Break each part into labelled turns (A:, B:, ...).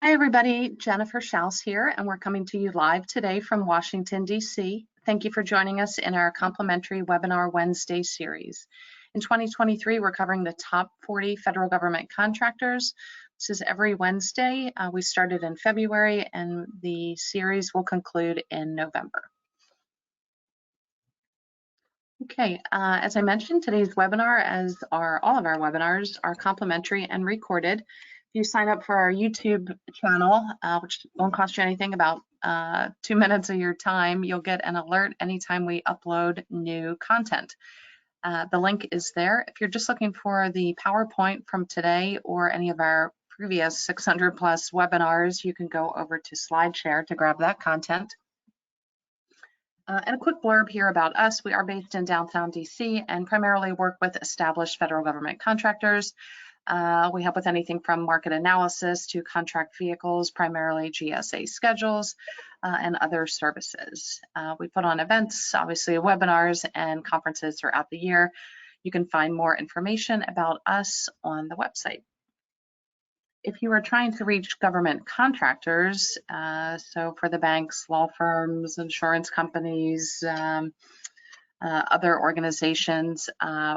A: Hi, everybody. Jennifer Schaus here, and we're coming to you live today from Washington, D.C. Thank you for joining us in our complimentary Webinar Wednesday series. In 2023, we're covering the top 40 federal government contractors. This is every Wednesday. We started in February, and the series will conclude in November. Okay, as I mentioned, today's webinar, as are all of our webinars, are complimentary and recorded. If you sign up for our YouTube channel, which won't cost you anything, about 2 minutes of your time, you'll get an alert anytime we upload new content. The link is there. If you're just looking for the PowerPoint from today or any of our previous 600 plus webinars, you can go over to SlideShare to grab that content. And a quick blurb here about us. We are based in downtown DC and primarily work with established federal government contractors. We help with anything from market analysis to contract vehicles, primarily GSA schedules, and other services. We put on events, obviously webinars and conferences throughout the year. You can find more information about us on the website. If you are trying to reach government contractors, so for the banks, law firms, insurance companies, other organizations,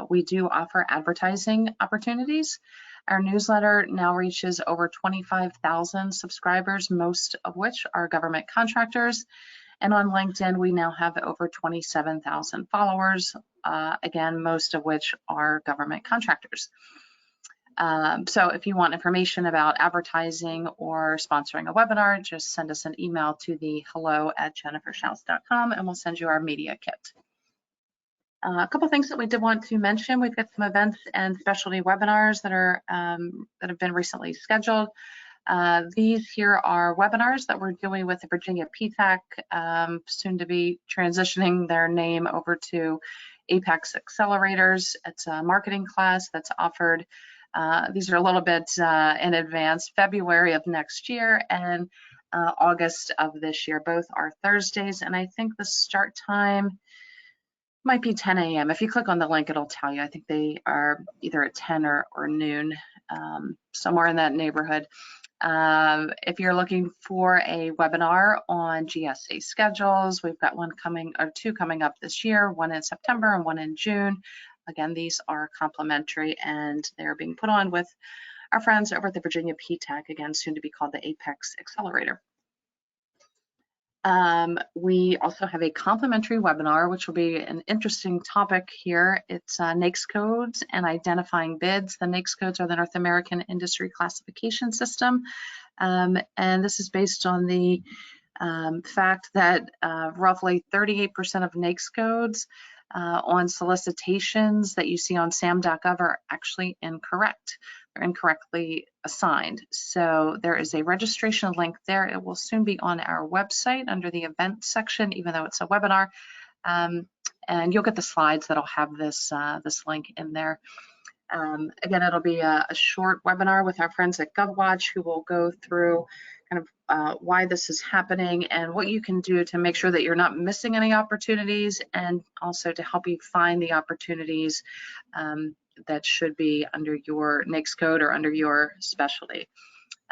A: we do offer advertising opportunities. Our newsletter now reaches over 25,000 subscribers, most of which are government contractors. And on LinkedIn, we now have over 27,000 followers, again, most of which are government contractors. So if you want information about advertising or sponsoring a webinar, just send us an email to the hello@jenniferschaus.com and we'll send you our media kit. A couple things that we did want to mention: we've got some events and specialty webinars that are that have been recently scheduled. These here are webinars that we're doing with the Virginia PTAC, soon to be transitioning their name over to Apex Accelerators. It's a marketing class that's offered. These are a little bit in advance, February of next year and August of this year. Both are Thursdays, and I think the start time might be 10 a.m. If you click on the link, it'll tell you. I think they are either at 10 or noon, somewhere in that neighborhood. If you're looking for a webinar on GSA schedules, we've got one coming, or two coming up this year, one in September and one in June. Again, these are complimentary and they're being put on with our friends over at the Virginia PTAC, again, soon to be called the Apex Accelerator. We also have a complimentary webinar, which will be an interesting topic here. It's NAICS codes and identifying bids. The NAICS codes are the North American Industry Classification System. And this is based on the fact that roughly 38% of NAICS codes on solicitations that you see on sam.gov are actually incorrect. They're incorrectly assigned. So there is a registration link there. It will soon be on our website under the event section, even though it's a webinar. And you'll get the slides that'll have this, this link in there. Again, it'll be a short webinar with our friends at GovWatch, who will go through kind of why this is happening and what you can do to make sure that you're not missing any opportunities, and also to help you find the opportunities that should be under your NAICS code or under your specialty.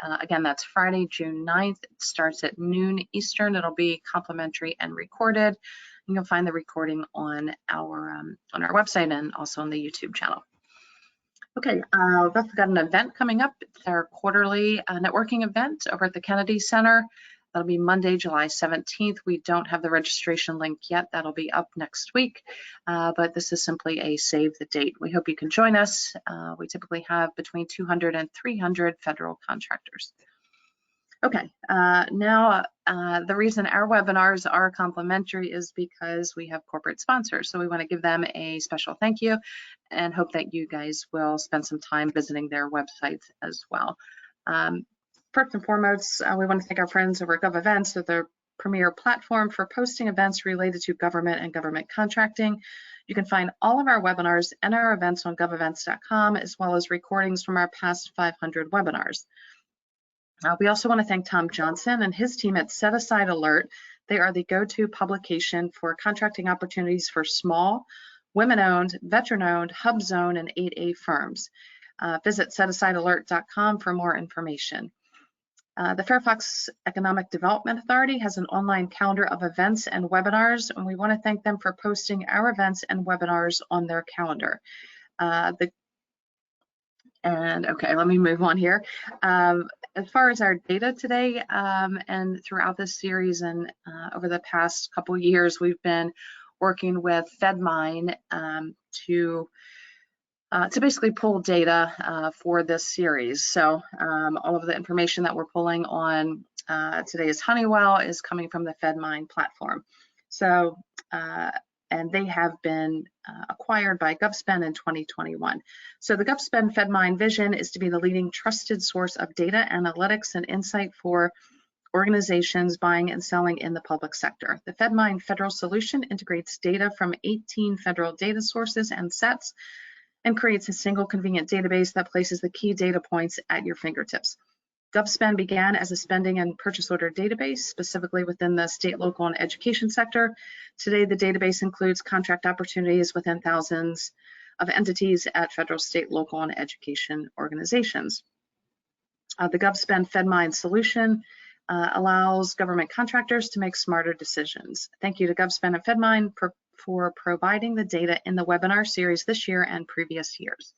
A: Again, that's Friday, June 9th. It starts at noon Eastern. It'll be complimentary and recorded. You'll find the recording on our website and also on the YouTube channel. Okay, we've also got an event coming up. It's our quarterly networking event over at the Kennedy Center. That'll be Monday, July 17th. We don't have the registration link yet. That'll be up next week, but this is simply a save the date. We hope you can join us. We typically have between 200 and 300 federal contractors. Okay, now the reason our webinars are complimentary is because we have corporate sponsors. So we want to give them a special thank you and hope that you guys will spend some time visiting their websites as well. First and foremost, we want to thank our friends over at GovEvents, they're the premier platform for posting events related to government and government contracting. You can find all of our webinars and our events on govevents.com, as well as recordings from our past 500 webinars. We also want to thank Tom Johnson and his team at Set Aside Alert. They are the go-to publication for contracting opportunities for small, women-owned, veteran-owned, hub zone, and 8A firms. Visit setasidealert.com for more information. The Fairfax Economic Development Authority has an online calendar of events and webinars, and we want to thank them for posting our events and webinars on their calendar. Okay, let me move on here. As far as our data today, and throughout this series and over the past couple of years, we've been working with FedMine to basically pull data for this series. So all of the information that we're pulling on today's Honeywell is coming from the FedMine platform. So, and they have been acquired by GovSpend in 2021. So the GovSpend FedMine vision is to be the leading trusted source of data, analytics, and insight for organizations buying and selling in the public sector. The FedMine Federal Solution integrates data from 18 federal data sources and sets and creates a single convenient database that places the key data points at your fingertips. GovSpend began as a spending and purchase order database, specifically within the state, local, and education sector. Today, the database includes contract opportunities within thousands of entities at federal, state, local, and education organizations. The GovSpend FedMine solution allows government contractors to make smarter decisions. Thank you to GovSpend and FedMine for providing the data in the webinar series this year and previous years.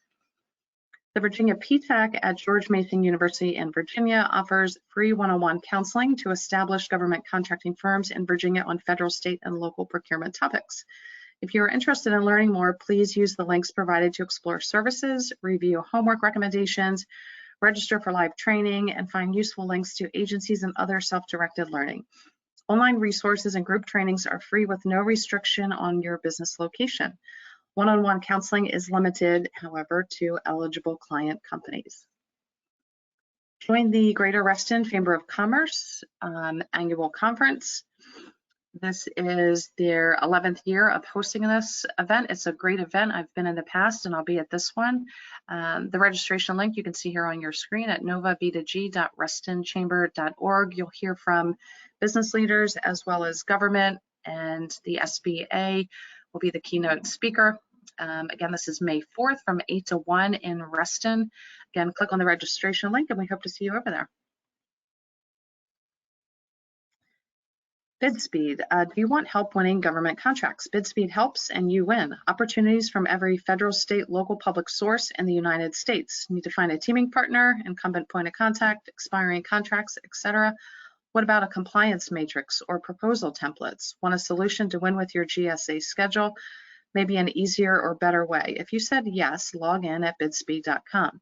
A: The Virginia PTAC at George Mason University in Virginia offers free one-on-one counseling to established government contracting firms in Virginia on federal, state, and local procurement topics. If you are interested in learning more, please use the links provided to explore services, review homework recommendations, register for live training, and find useful links to agencies and other self-directed learning. Online resources and group trainings are free with no restriction on your business location. One-on-one counseling is limited, however, to eligible client companies. Join the Greater Reston Chamber of Commerce annual conference. This is their 11th year of hosting this event. It's a great event. I've been in the past and I'll be at this one. The registration link you can see here on your screen at novab2g.restonchamber.org. You'll hear from business leaders as well as government, and the SBA will be the keynote speaker. Again, this is May 4th from 8 to 1 in Reston. Again, click on the registration link and we hope to see you over there. BidSpeed. Do you want help winning government contracts? BidSpeed helps and you win. Opportunities from every federal, state, local public source in the United States. You need to find a teaming partner, incumbent point of contact, expiring contracts, etc. What about a compliance matrix or proposal templates? Want a solution to win with your GSA schedule? Maybe an easier or better way? If you said yes, log in at bidspeed.com.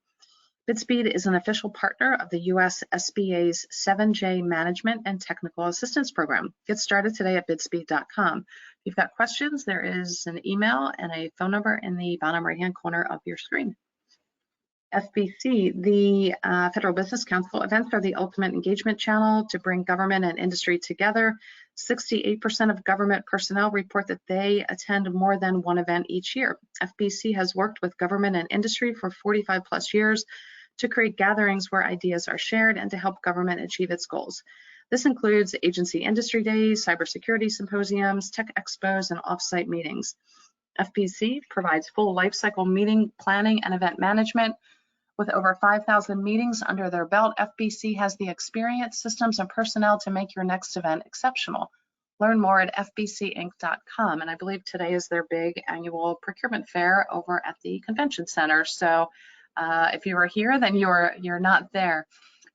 A: BidSpeed is an official partner of the U.S. SBA's 7J Management and Technical Assistance Program. Get started today at bidspeed.com. If you've got questions, there is an email and a phone number in the bottom right-hand corner of your screen. FBC, the Federal Business Council, events are the ultimate engagement channel to bring government and industry together. 68% of government personnel report that they attend more than one event each year. FBC has worked with government and industry for 45 plus years to create gatherings where ideas are shared and to help government achieve its goals. This includes agency industry days, cybersecurity symposiums, tech expos, and offsite meetings. FBC provides full lifecycle meeting planning and event management. With over 5,000 meetings under their belt, FBC has the experience, systems, and personnel to make your next event exceptional. Learn more at fbcinc.com. And I believe today is their big annual procurement fair over at the convention center. So if you are here, then you're not there.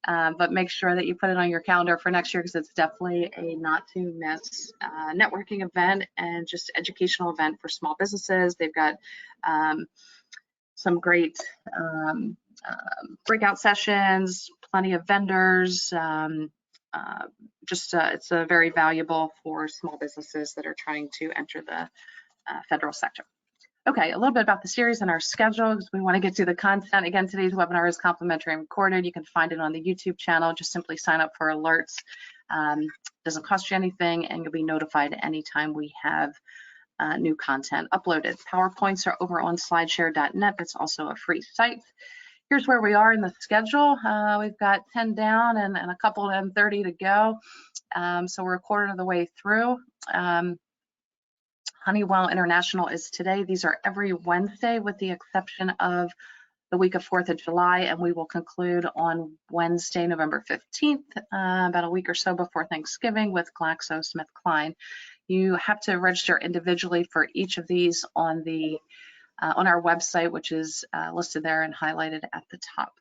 A: But make sure that you put it on your calendar for next year, because it's definitely a not to miss networking event and just educational event for small businesses. They've got some great breakout sessions, plenty of vendors. It's very valuable for small businesses that are trying to enter the federal sector. Okay, a little bit about the series and our schedule, because we want to get to the content. Again, today's webinar is complimentary and recorded. You can find it on the YouTube channel. Just simply sign up for alerts. Doesn't cost you anything, and you'll be notified anytime we have new content uploaded. PowerPoints are over on slideshare.net. That's also a free site. Here's where we are in the schedule. We've got 10 down and a couple and 30 to go. So we're a quarter of the way through. Honeywell International is today. These are every Wednesday with the exception of the week of 4th of July, and we will conclude on Wednesday, November 15th, about a week or so before Thanksgiving, with GlaxoSmithKline. You have to register individually for each of these on our website, which is listed there and highlighted at the top.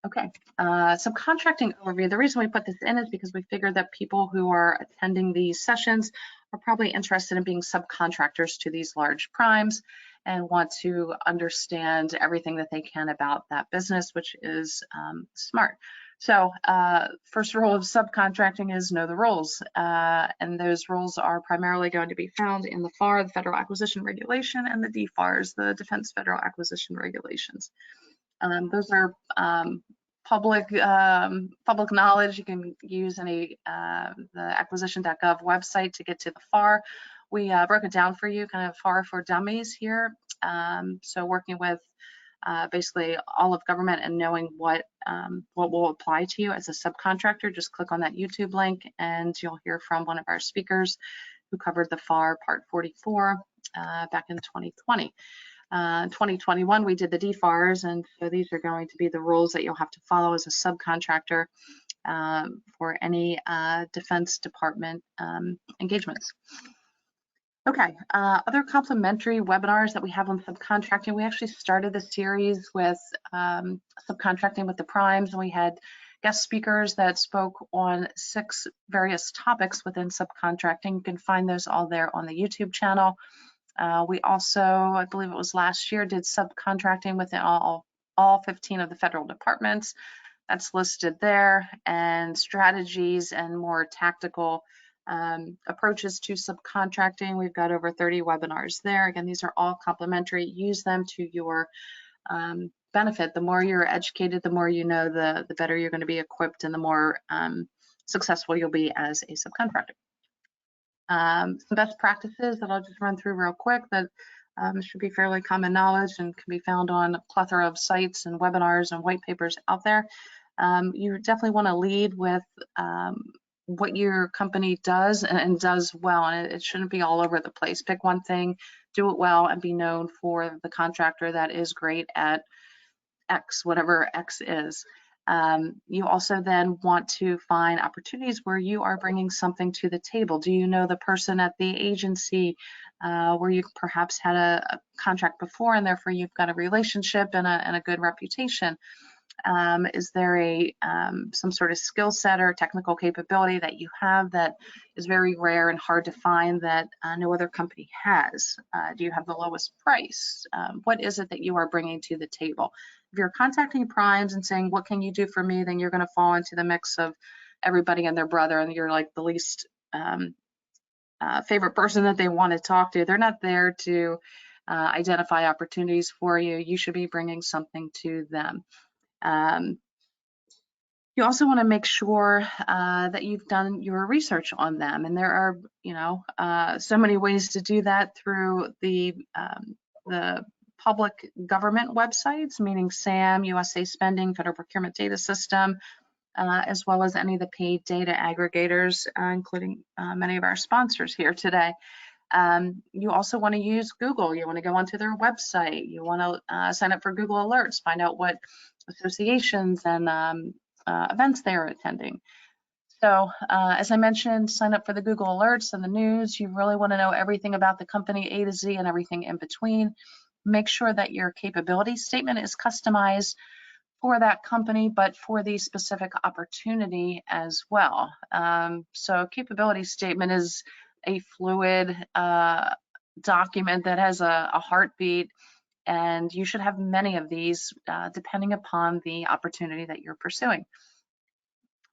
A: Okay, subcontracting overview. The reason we put this in is because we figured that people who are attending these sessions are probably interested in being subcontractors to these large primes and want to understand everything that they can about that business, which is smart. So first rule of subcontracting is know the rules, and those rules are primarily going to be found in the FAR, the Federal Acquisition Regulation, and the DFARS, the Defense Federal Acquisition Regulations. Those are public knowledge. You can use the acquisition.gov website to get to the FAR. We broke it down for you, kind of FAR for dummies here. So working with basically all of government and knowing what will apply to you as a subcontractor, just click on that YouTube link and you'll hear from one of our speakers who covered the FAR Part 44 back in 2020. 2021, we did the DFARS, and so these are going to be the rules that you'll have to follow as a subcontractor for any Defense Department engagements. Okay, other complimentary webinars that we have on subcontracting. We actually started the series with subcontracting with the primes, and we had guest speakers that spoke on 6 various topics within subcontracting. You can find those all there on the YouTube channel. We also, I believe it was last year, did subcontracting within all 15 of the federal departments. That's listed there, and strategies and more tactical approaches to subcontracting. We've got over 30 webinars there. Again, these are all complimentary. Use them to your benefit. The more you're educated, the more you know, the better you're going to be equipped, and the more successful you'll be as a subcontractor. Some best practices that I'll just run through real quick that should be fairly common knowledge and can be found on a plethora of sites and webinars and white papers out there. You definitely want to lead with what your company does and does well, and it shouldn't be all over the place. Pick one thing, do it well, and be known for the contractor that is great at X, whatever X is. You also then want to find opportunities where you are bringing something to the table. Do you know the person at the agency where you perhaps had a contract before, and therefore you've got a relationship and a good reputation? Is there some sort of skill set or technical capability that you have that is very rare and hard to find that no other company has? Do you have the lowest price? What is it that you are bringing to the table? If you're contacting primes and saying, what can you do for me, then you're going to fall into the mix of everybody and their brother, and you're like the least favorite person that they want to talk to. They're not there to identify opportunities for you. You should be bringing something to them. You also want to make sure that you've done your research on them, and there are, so many ways to do that through the public government websites, meaning SAM, USA Spending, Federal Procurement Data System, as well as any of the paid data aggregators, including many of our sponsors here today. You also want to use Google. You want to go onto their website. You want to sign up for Google Alerts, find out what associations and events they are attending. So as I mentioned, sign up for the Google Alerts and the news. You really want to know everything about the company A to Z and everything in between. Make sure that your capability statement is customized for that company, but for the specific opportunity as well. So capability statement is a fluid document that has a heartbeat, and you should have many of these depending upon the opportunity that you're pursuing.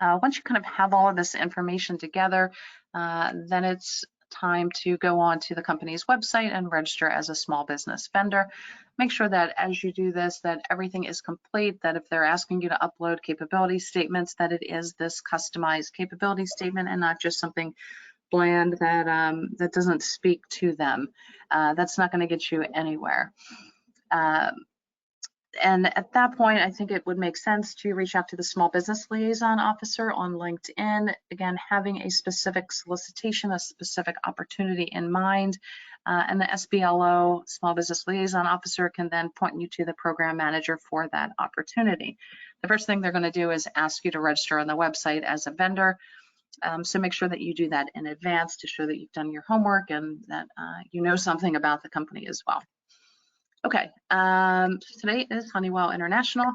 A: Once you kind of have all of this information together, then it's time to go on to the company's website and register as a small business vendor. Make sure that as you do this, that everything is complete, that if they're asking you to upload capability statements, that it is this customized capability statement and not just something bland that that doesn't speak to them. That's not going to get you anywhere. And at that point, I think it would make sense to reach out to the Small Business Liaison Officer on LinkedIn. Again, having a specific solicitation, a specific opportunity in mind, and the SBLO, Small Business Liaison Officer, can then point you to the program manager for that opportunity. The first thing they're going to do is ask you to register on the website as a vendor. So make sure that you do that in advance to show that you've done your homework and that you know something about the company as well. Okay, today is Honeywell International.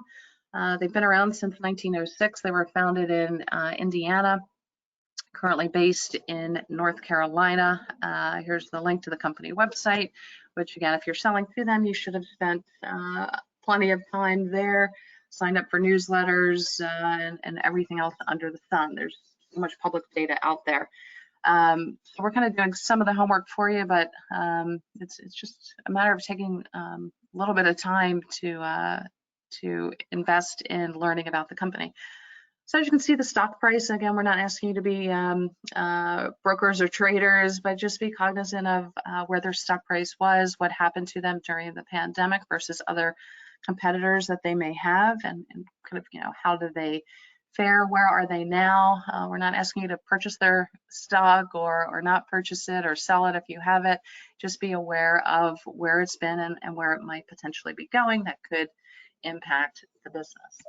A: They've been around since 1906. They were founded in Indiana, currently based in North Carolina. Here's the link to the company website, which again, if you're selling to them, you should have spent plenty of time there, signed up for newsletters and everything else under the sun. There's so much public data out there. So we're kind of doing some of the homework for you, but it's just a matter of taking a little bit of time to invest in learning about the company. So as you can see, the stock price, again, we're not asking you to be brokers or traders, but just be cognizant of where their stock price was, what happened to them during the pandemic versus other competitors that they may have, and kind of, how do they fare, where are they now? We're not asking you to purchase their stock or not purchase it or sell it if you have it. Just be aware of where it's been and where it might potentially be going that could impact the business.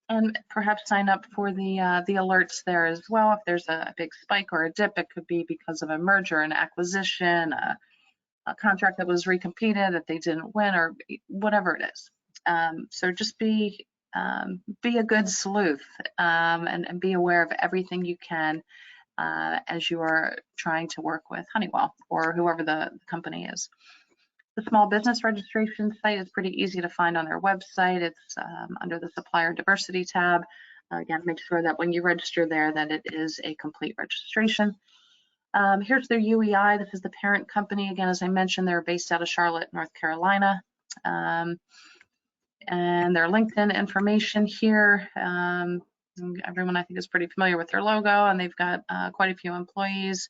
A: And perhaps sign up for the alerts there as well. If there's a big spike or a dip, it could be because of a merger, an acquisition, a contract that was recompeted that they didn't win, or whatever it is. So just be a good sleuth and be aware of everything you can as you are trying to work with Honeywell or whoever the company is. The small business registration site is pretty easy to find on their website. It's under the supplier diversity tab. Again, make sure that when you register there that it is a complete registration. Here's their UEI. This is the parent company. Again, as I mentioned, they're based out of Charlotte, North Carolina. And their LinkedIn information here. Everyone, I think, is pretty familiar with their logo, and they've got quite a few employees.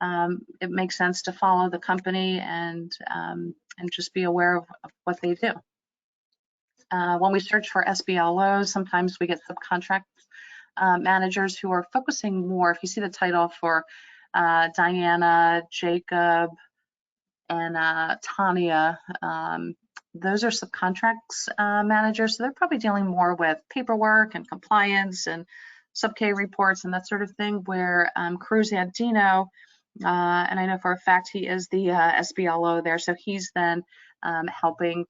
A: It makes sense to follow the company and just be aware of what they do. When we search for SBLOs, sometimes we get subcontract managers who are focusing more. If you see the title for Diana, Jacob, and Tanya, those are subcontracts managers, so they're probably dealing more with paperwork and compliance and sub-K reports and that sort of thing, where Cruz Andino, and I know for a fact he is the SBLO there, so he's then helping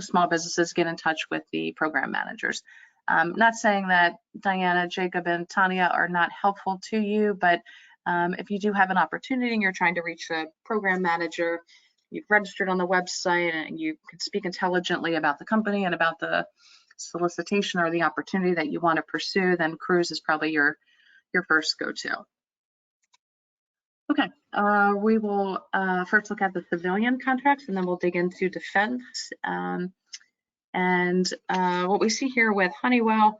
A: small businesses get in touch with the program managers. Not saying that Diana, Jacob, and Tanya are not helpful to you, but if you do have an opportunity and you're trying to reach a program manager, you've registered on the website and you can speak intelligently about the company and about the solicitation or the opportunity that you want to pursue, then Cruz is probably your first go-to. Okay, we will first look at the civilian contracts and then we'll dig into defense. What we see here with Honeywell,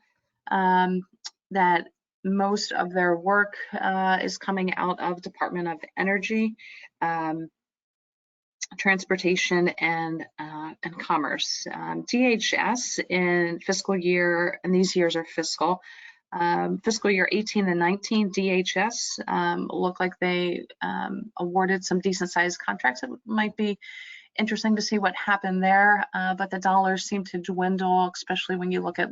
A: that most of their work is coming out of Department of Energy, Transportation, and Commerce. DHS in fiscal year, and these years are fiscal year 18 and 19, DHS look like they awarded some decent sized contracts. It might be interesting to see what happened there, but the dollars seem to dwindle, especially when you look at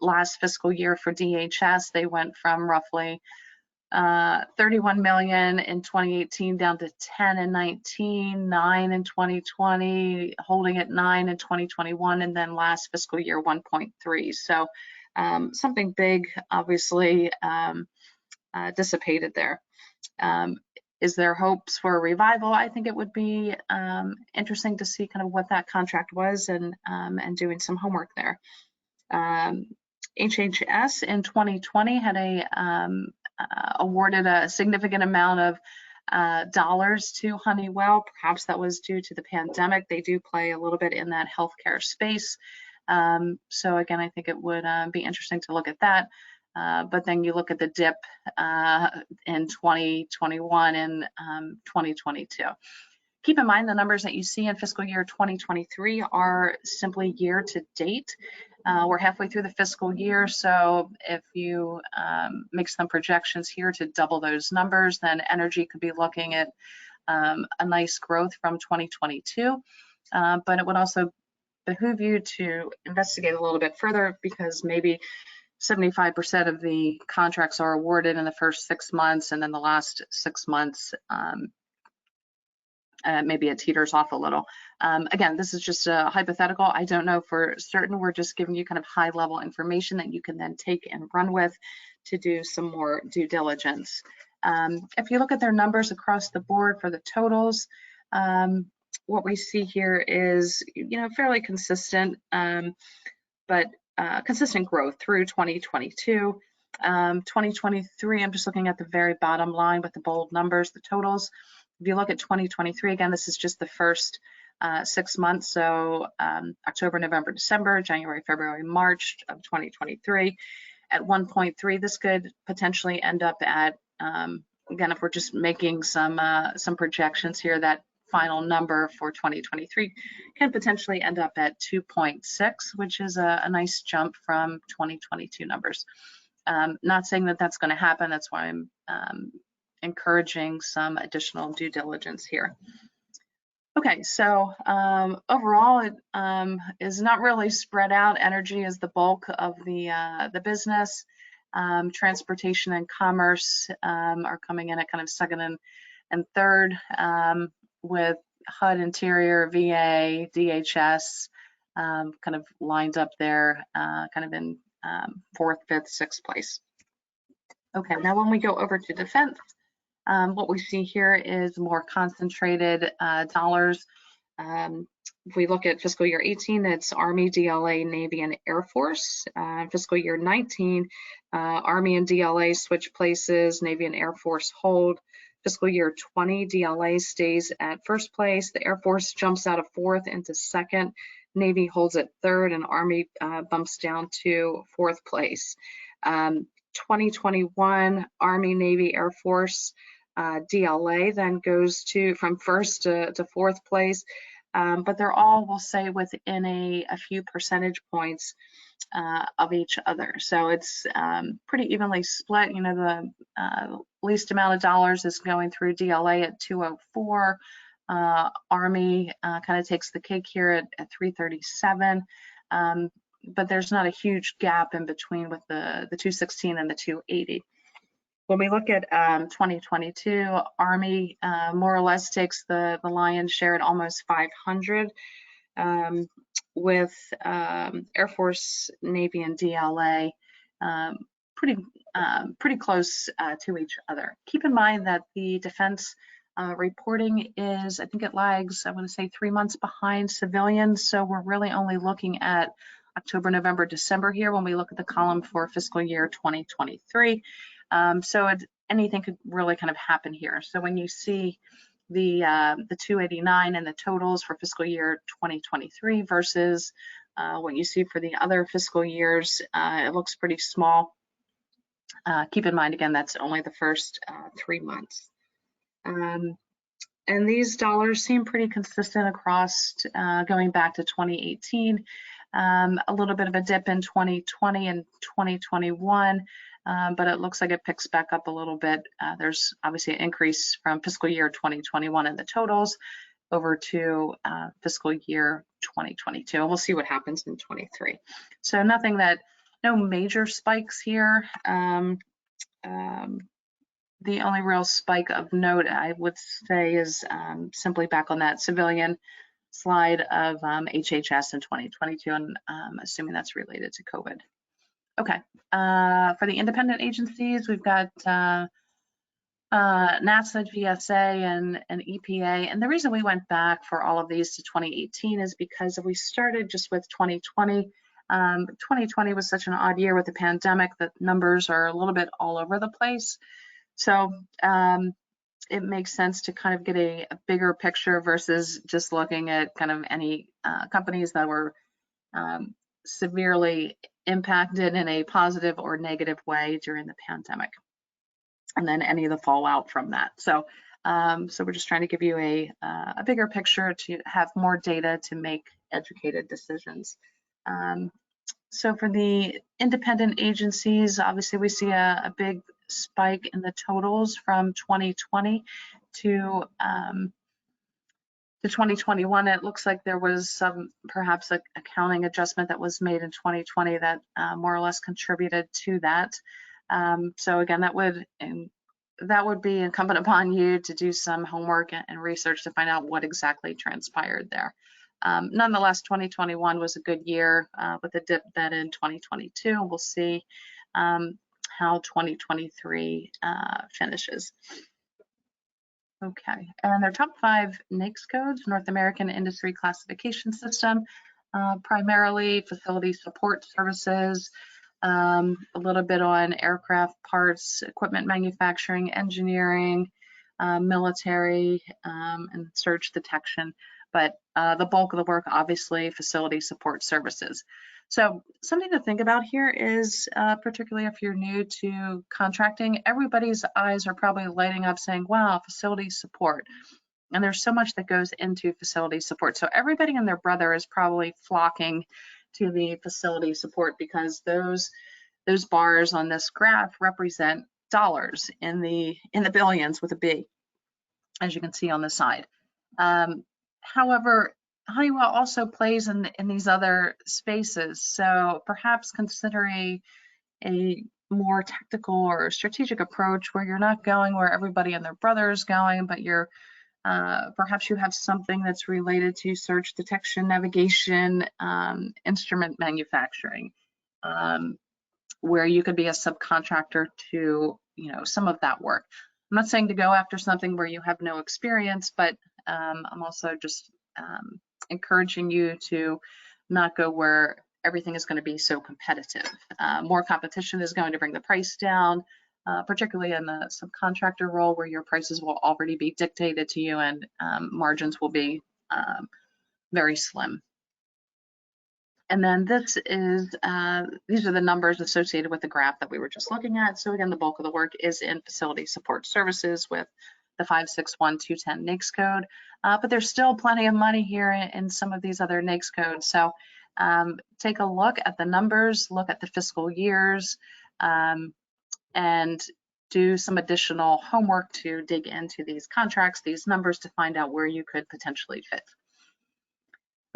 A: last fiscal year for DHS. They went from roughly 31 million in 2018 down to 10 in 19, 9 in 2020, holding at 9 in 2021, and then last fiscal year 1.3. So something big obviously dissipated there. Is there hopes for a revival? I think it would be interesting to see kind of what that contract was and doing some homework there. HHS in 2020 had awarded a significant amount of dollars to Honeywell. Perhaps that was due to the pandemic. They do play a little bit in that healthcare space. So again, I think it would be interesting to look at that. But then you look at the dip in 2021 and 2022. Keep in mind the numbers that you see in fiscal year 2023 are simply year to date. We're halfway through the fiscal year, so if you make some projections here to double those numbers, then energy could be looking at a nice growth from 2022, but it would also behoove you to investigate a little bit further, because maybe 75% of the contracts are awarded in the first 6 months, and then the last 6 months maybe it teeters off a little. Again, this is just a hypothetical. I don't know for certain. We're just giving you kind of high level information that you can then take and run with to do some more due diligence. If you look at their numbers across the board for the totals, what we see here is, fairly consistent, but consistent growth through 2022. 2023, I'm just looking at the very bottom line with the bold numbers, the totals. If you look at 2023, again, this is just the first 6 months, so October, November, December, January, February, March of 2023. At 1.3, this could potentially end up at, again, if we're just making some projections here, that final number for 2023 can potentially end up at 2.6, which is a nice jump from 2022 numbers. Not saying that that's going to happen. That's why I'm encouraging some additional due diligence here. Okay, so overall, it is not really spread out. Energy is the bulk of the business. Transportation and commerce are coming in at kind of second and third, with HUD, Interior, VA, DHS kind of lined up there, kind of in fourth, fifth, sixth place. Okay, now when we go over to defense, what we see here is more concentrated dollars. If we look at fiscal year 18, it's Army, DLA, Navy, and Air Force. Fiscal year 19, Army and DLA switch places, Navy and Air Force hold. Fiscal year 20, DLA stays at first place. The Air Force jumps out of fourth into second. Navy holds at third, and Army bumps down to fourth place. 2021, Army, Navy, Air Force, DLA then goes from first to fourth place, but they're all, we'll say, within a few percentage points of each other. So it's pretty evenly split. The least amount of dollars is going through DLA at 204. Army kind of takes the cake here at 337. But there's not a huge gap in between with the 216 and the 280. When we look at 2022, Army more or less takes the lion's share at almost 500, with Air Force, Navy, and DLA pretty close to each other. Keep in mind that the defense reporting is, I think it lags, I want to say 3 months behind civilian, so we're really only looking at October, November, December here when we look at the column for fiscal year 2023. So anything could really kind of happen here. So when you see the 289 and the totals for fiscal year 2023 versus what you see for the other fiscal years, it looks pretty small. Keep in mind, again, that's only the first 3 months. And these dollars seem pretty consistent across going back to 2018. A little bit of a dip in 2020 and 2021, but it looks like it picks back up a little bit. There's obviously an increase from fiscal year 2021 in the totals over to fiscal year 2022. And we'll see what happens in 23. So no major spikes here. The only real spike of note, I would say, is simply back on that civilian slide of HHS in 2022, and assuming that's related to COVID. Okay, for the independent agencies, we've got NASA, GSA, and EPA. And the reason we went back for all of these to 2018 is because if we started just with 2020, 2020 was such an odd year with the pandemic that numbers are a little bit all over the place. So it makes sense to kind of get a bigger picture versus just looking at kind of any companies that were severely impacted in a positive or negative way during the pandemic, and then any of the fallout from that. So So we're just trying to give you a bigger picture to have more data to make educated decisions. So for the independent agencies, obviously we see a big spike in the totals from 2020 to 2021. It looks like there was some perhaps an accounting adjustment that was made in 2020 that more or less contributed to that. So again, that would be incumbent upon you to do some homework and research to find out what exactly transpired there. Nonetheless, 2021 was a good year with a dip then in 2022. We'll see how 2023 finishes. Okay, and their top 5 NAICS codes, North American Industry Classification System, primarily facility support services, a little bit on aircraft parts, equipment manufacturing, engineering, military, and surge detection. But the bulk of the work, obviously, facility support services. So something to think about here is, particularly if you're new to contracting, everybody's eyes are probably lighting up saying, wow, facility support. And there's so much that goes into facility support. So everybody and their brother is probably flocking to the facility support because those bars on this graph represent dollars in the billions with a B, as you can see on the side. However, Honeywell also plays in these other spaces, so perhaps consider a more tactical or strategic approach where you're not going where everybody and their brother is going, but you're perhaps you have something that's related to search detection, navigation, instrument manufacturing, where you could be a subcontractor to some of that work. I'm not saying to go after something where you have no experience, but I'm also just encouraging you to not go where everything is going to be so competitive. More competition is going to bring the price down, particularly in the subcontractor role where your prices will already be dictated to you and margins will be very slim. And then this is, these are the numbers associated with the graph that we were just looking at. So again, the bulk of the work is in facility support services with the 561210 NAICS code, but there's still plenty of money here in some of these other NAICS codes. So take a look at the numbers, look at the fiscal years, and do some additional homework to dig into these contracts, these numbers, to find out where you could potentially fit.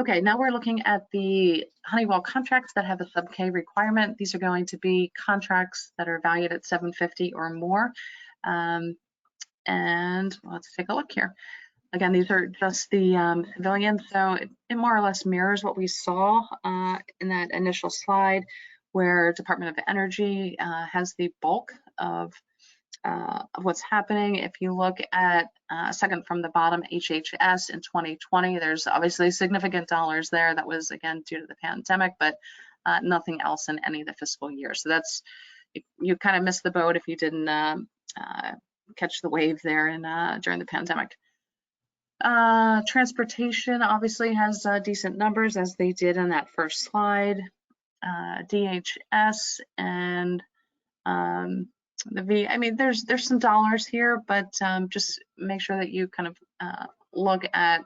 A: Okay, now we're looking at the Honeywell contracts that have a sub-K requirement. These are going to be contracts that are valued at $750 or more. And let's take a look here. Again, these are just the civilians, so it more or less mirrors what we saw in that initial slide, where Department of Energy has the bulk of what's happening. If you look at second from the bottom, HHS in 2020, there's obviously significant dollars there. That was, again, due to the pandemic, but nothing else in any of the fiscal years. So that's, you kind of missed the boat if you didn't catch the wave there during the pandemic. Transportation obviously has decent numbers, as they did in that first slide. DHS and the V, I mean, there's some dollars here, but just make sure that you kind of look at,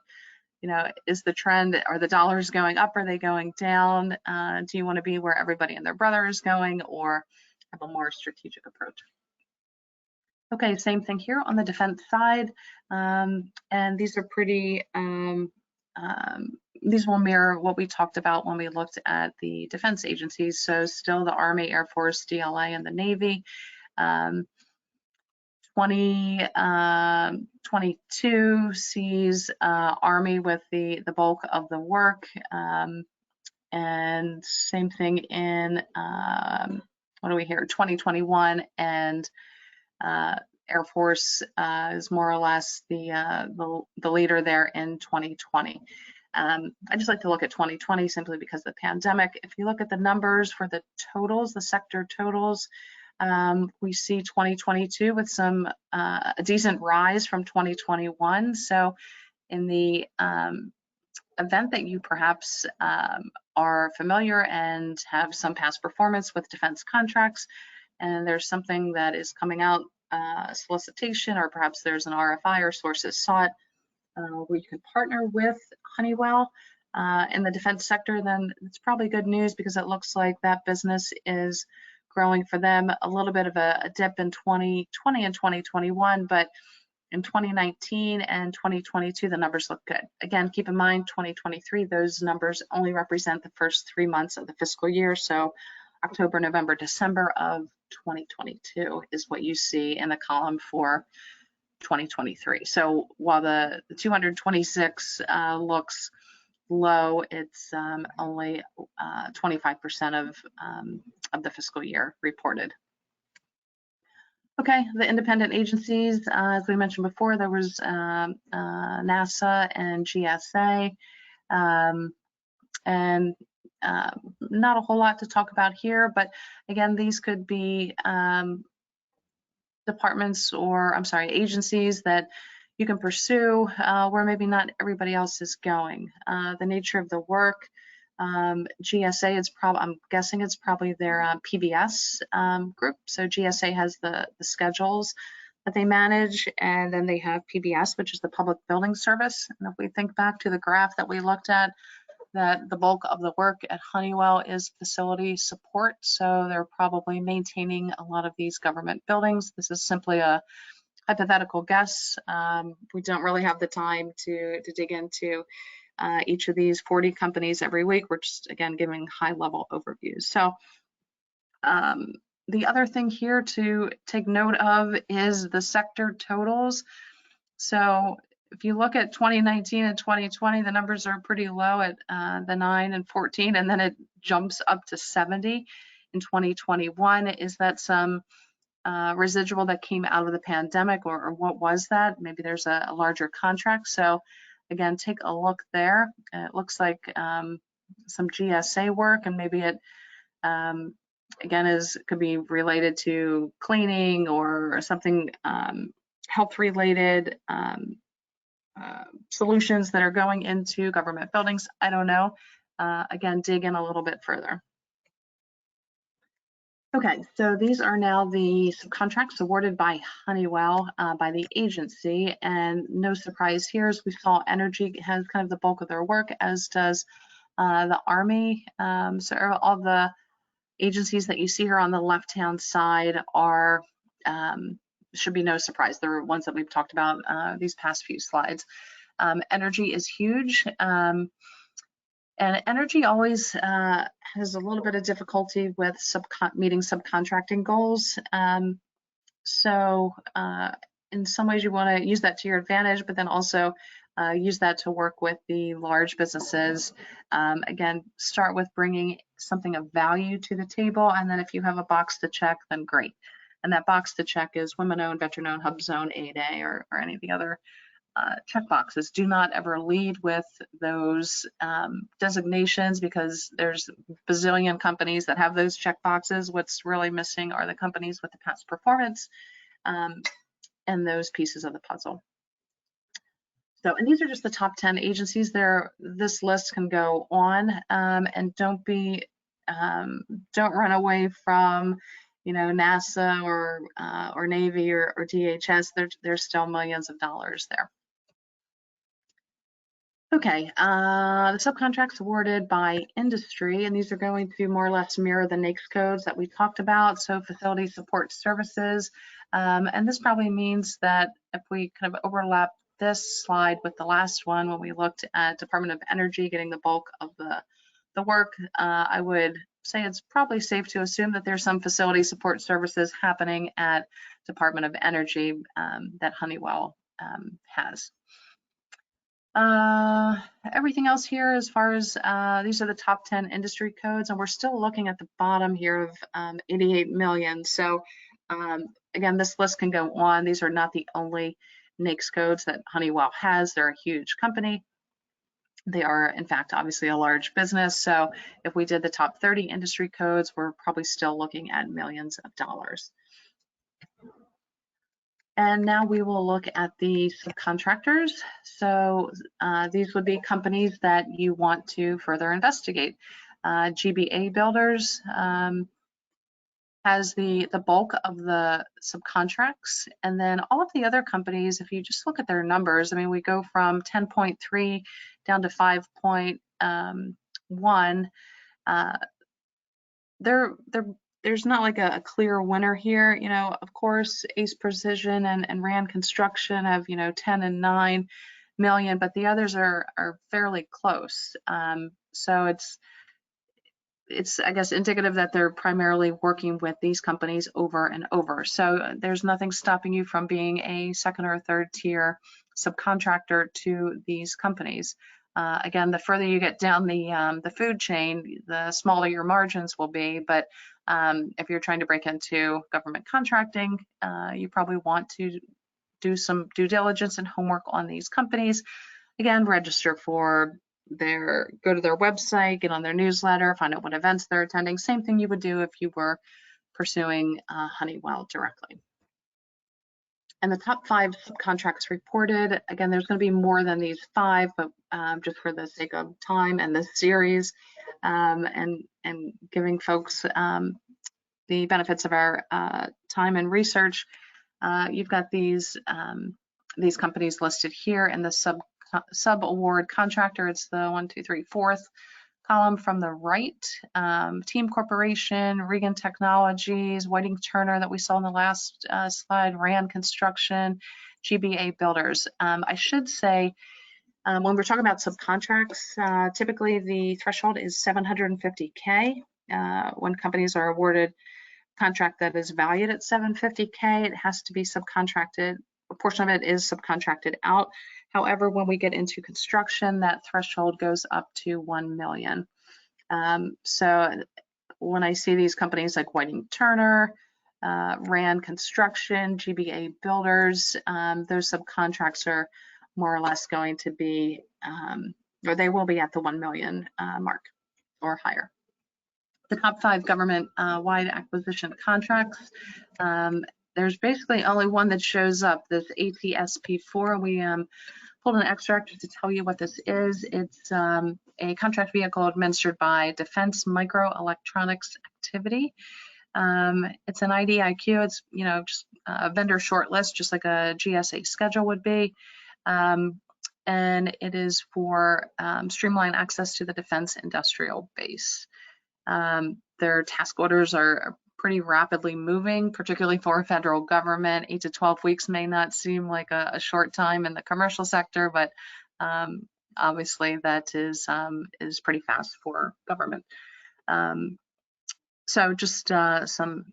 A: is the trend, are the dollars going up, are they going down? Do you want to be where everybody and their brother is going, or have a more strategic approach? Okay, same thing here on the defense side, and these are pretty, these will mirror what we talked about when we looked at the defense agencies. So still the Army, Air Force, DLA, and the Navy. 2022 sees Army with the bulk of the work, and same thing in, what do we hear, 2021, and Air Force is more or less the leader there in 2020. I just like to look at 2020 simply because of the pandemic. If you look at the numbers for the totals, the sector totals, we see 2022 with some a decent rise from 2021. So in the event that you perhaps are familiar and have some past performance with defense contracts, and there's something that is coming out solicitation, or perhaps there's an RFI or sources sought, where you can partner with Honeywell in the defense sector, then it's probably good news, because it looks like that business is growing for them. A little bit of a dip in 2020 and 2021, but in 2019 and 2022, the numbers look good. Again, keep in mind, 2023, those numbers only represent the first 3 months of the fiscal year. So October, November, December of 2022 is what you see in the column for 2023. So while the 226 looks low, it's only 25% of the fiscal year reported. Okay, the independent agencies, as we mentioned before, there was NASA and GSA, and not a whole lot to talk about here, but again, these could be departments, or agencies that you can pursue where maybe not everybody else is going. The nature of the work, GSA, I'm guessing it's probably their PBS group. So GSA has the schedules that they manage, and then they have PBS, which is the Public Building Service. And if we think back to the graph that we looked at, that the bulk of the work at Honeywell is facility support. So they're probably maintaining a lot of these government buildings. This is simply a hypothetical guess. We don't really have the time to dig into each of these 40 companies every week. We're just, again, giving high-level overviews. So the other thing here to take note of is the sector totals. So if you look at 2019 and 2020, the numbers are pretty low at the 9 and 14, and then it jumps up to 70 in 2021. Is that some residual that came out of the pandemic, or what was that? Maybe there's a larger contract. So again, take a look there. It looks like some GSA work, and maybe it again could be related to cleaning or something health related solutions that are going into government buildings. I don't know. Again, dig in a little bit further. Okay, so these are now the subcontracts awarded by Honeywell by the agency, and no surprise here, as we saw, energy has kind of the bulk of their work, as does the Army. So all the agencies that you see here on the left-hand side are should be no surprise. They're ones that we've talked about these past few slides. Energy is huge. And energy always has a little bit of difficulty with meeting subcontracting goals. So in some ways you want to use that to your advantage, but then also use that to work with the large businesses. Again, start with bringing something of value to the table, and then if you have a box to check, then great. And that box to check is women-owned, veteran-owned, hub zone, 8A, or any of the other check boxes. Do not ever lead with those designations, because there's a bazillion companies that have those check boxes. What's really missing are the companies with the past performance and those pieces of the puzzle. So, and these are just the top 10 agencies there. This list can go on, and don't run away from, you know, NASA or Navy or DHS. There's still millions of dollars there. Okay, the subcontracts awarded by industry, and these are going to more or less mirror the NAICS codes that we talked about. So facility support services, and this probably means that if we kind of overlap this slide with the last one, when we looked at Department of Energy getting the bulk of the work, I would say it's probably safe to assume that there's some facility support services happening at Department of Energy that Honeywell has. Everything else here, as far as these are the top 10 industry codes, and we're still looking at the bottom here of 88 million. So again, this list can go on. These are not the only NAICS codes that Honeywell has. They're a huge company. They are, in fact, obviously a large business. So if we did the top 30 industry codes, we're probably still looking at millions of dollars. And now we will look at the subcontractors. So these would be companies that you want to further investigate. GBA builders, has the bulk of the subcontracts, and then all of the other companies, if you just look at their numbers, I mean, we go from 10.3 down to 5.1. There's not like a clear winner here. You know, of course, Ace Precision and Rand Construction have, you know, 10 and 9 million, but the others are fairly close. So it's I guess indicative that they're primarily working with these companies over and over. So there's nothing stopping you from being a second or third tier subcontractor to these companies. Again, the further you get down the food chain, the smaller your margins will be. But if you're trying to break into government contracting, you probably want to do some due diligence and homework on these companies. Again, register for go to their website, get on their newsletter, find out what events they're attending. Same thing you would do if you were pursuing Honeywell directly. And the top 5 subcontracts reported, again, there's going to be more than these 5, but just for the sake of time and this series, and giving folks the benefits of our time and research, you've got these companies listed here in the sub-award contractor. It's the 1, 2, 3, 4th column from the right. Team Corporation, Regan Technologies, Whiting Turner that we saw in the last slide, Rand Construction, GBA Builders. I should say, when we're talking about subcontracts, typically the threshold is $750K. When companies are awarded a contract that is valued at $750K, it has to be subcontracted. A portion of it is subcontracted out. However, when we get into construction, that threshold goes up to 1 million. So when I see these companies like Whiting Turner, Rand Construction, GBA Builders, those subcontracts are more or less going to be, or they will be at the 1 million mark or higher. The top 5 government-wide acquisition contracts. There's basically only one that shows up, this ATSP4. We pulled an extract to tell you what this is. It's a contract vehicle administered by Defense Microelectronics Activity. It's an IDIQ. It's, you know, just a vendor shortlist, just like a GSA schedule would be. And it is for streamline access to the defense industrial base. Their task orders are pretty rapidly moving, particularly for federal government. 8 to 12 weeks may not seem like a short time in the commercial sector, but obviously that is pretty fast for government. So just some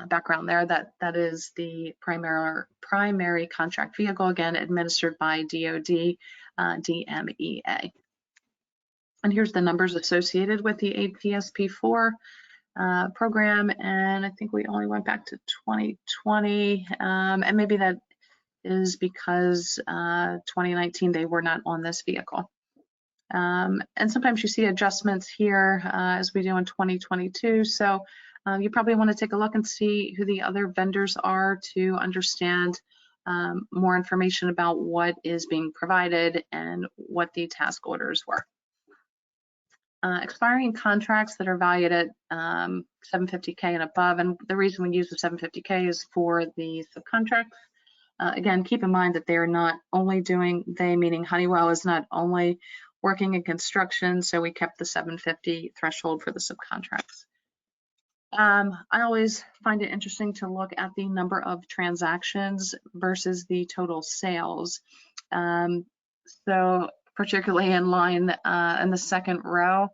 A: background there. That is the primary contract vehicle, again administered by DoD DMEA. And here's the numbers associated with the ATSP4 program, and I think we only went back to 2020, and maybe that is because 2019 they were not on this vehicle. And sometimes you see adjustments here as we do in 2022, so you probably want to take a look and see who the other vendors are to understand more information about what is being provided and what the task orders were. Expiring contracts that are valued at $750K and above, and the reason we use the $750K is for the subcontracts. Again, keep in mind that they are not only doing, they meaning Honeywell is not only working in construction, so we kept the $750 threshold for the subcontracts. I always find it interesting to look at the number of transactions versus the total sales. So particularly in line in the second row.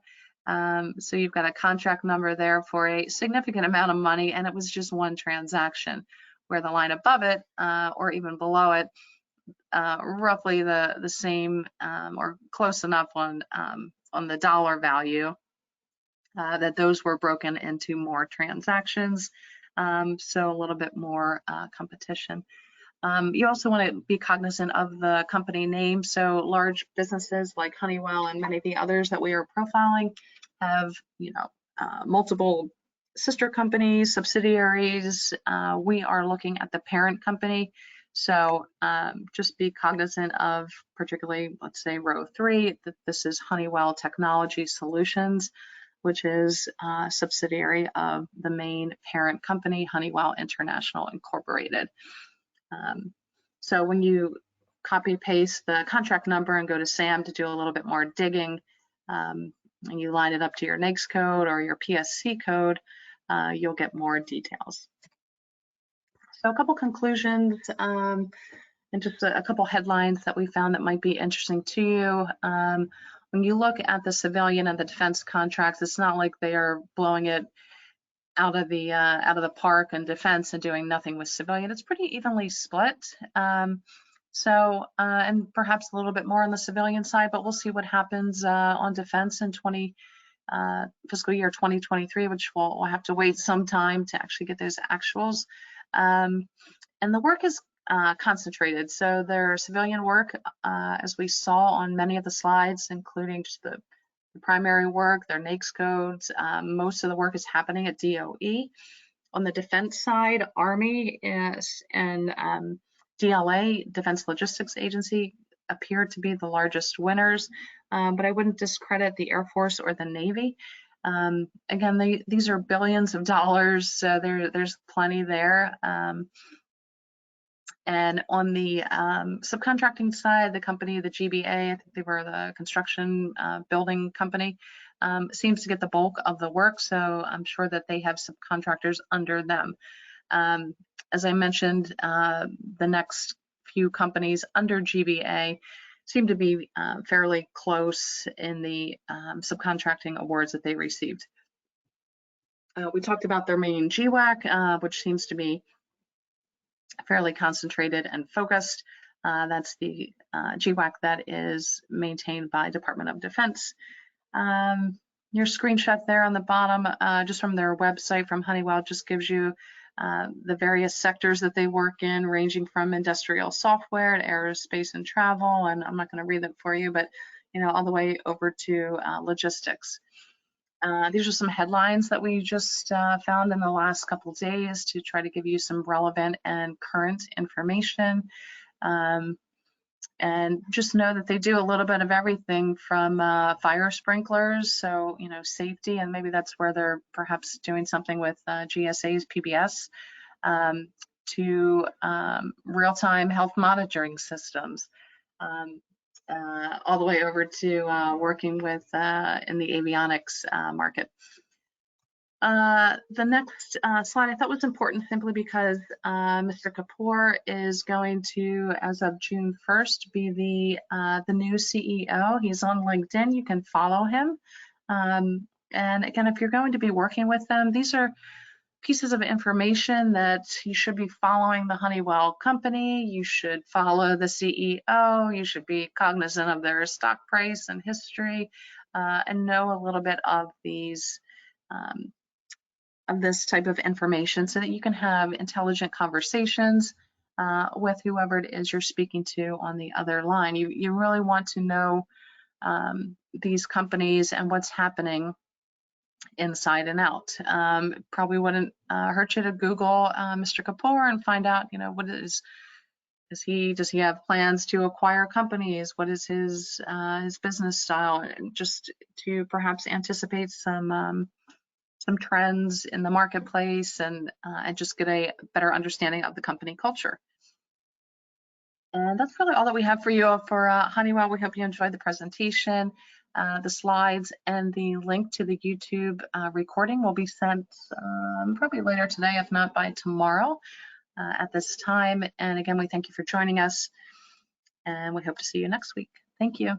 A: So you've got a contract number there for a significant amount of money, and it was just one transaction, where the line above it or even below it, roughly the same or close enough on the dollar value that those were broken into more transactions. So a little bit more competition. You also want to be cognizant of the company name. So large businesses like Honeywell and many of the others that we are profiling have, you know, multiple sister companies, subsidiaries. We are looking at the parent company. So just be cognizant of, particularly, let's say row 3, that this is Honeywell Technology Solutions which is a subsidiary of the main parent company, Honeywell International Incorporated. So when you copy paste the contract number and go to SAM to do a little bit more digging, and you line it up to your NAICS code or your PSC code, you'll get more details. So a couple conclusions and just a couple headlines that we found that might be interesting to you. When you look at the civilian and the defense contracts, it's not like they are blowing it out of the park and defense and doing nothing with civilian. It's pretty evenly split. And perhaps a little bit more on the civilian side, but we'll see what happens on defense in fiscal year 2023, which we'll have to wait some time to actually get those actuals. And the work is concentrated. So their civilian work, as we saw on many of the slides, including just the primary work, their NAICS codes, most of the work is happening at DOE. On the defense side, Army and DLA, Defense Logistics Agency, appear to be the largest winners, but I wouldn't discredit the Air Force or the Navy. Again, these are billions of dollars, so there's plenty there. And on the subcontracting side, the company, the GBA, I think they were the construction building company, seems to get the bulk of the work, so I'm sure that they have subcontractors under them. As I mentioned, the next few companies under GBA seem to be fairly close in the subcontracting awards that they received. We talked about their main GWAC, which seems to be fairly concentrated and focused. That's the GWAC that is maintained by Department of Defense. Your screenshot there on the bottom, just from their website from Honeywell, just gives you the various sectors that they work in, ranging from industrial software to aerospace and travel, and I'm not going to read it for you, but all the way over to logistics. These are some headlines that we just found in the last couple of days to try to give you some relevant and current information. And just know that they do a little bit of everything from fire sprinklers, so safety, and maybe that's where they're perhaps doing something with GSA's PBS, to real-time health monitoring systems, all the way over to working with in the avionics market. The next slide I thought was important simply because Mr. Kapoor is going to, as of June 1st, be the new CEO. He's on LinkedIn. You can follow him. And again, if you're going to be working with them, these are pieces of information that you should be following the Honeywell company. You should follow the CEO. You should be cognizant of their stock price and history, and know a little bit of these of this type of information so that you can have intelligent conversations with whoever it is you're speaking to on the other line. You really want to know these companies and what's happening inside and out. Probably wouldn't hurt you to Google Mr. Kapoor and find out, what does he have plans to acquire companies? What is his business style? Just to perhaps anticipate some trends in the marketplace and just get a better understanding of the company culture. And that's really all that we have for you for Honeywell. We hope you enjoyed the presentation. The slides and the link to the YouTube recording will be sent probably later today, if not by tomorrow at this time. And again, we thank you for joining us, and we hope to see you next week. Thank you.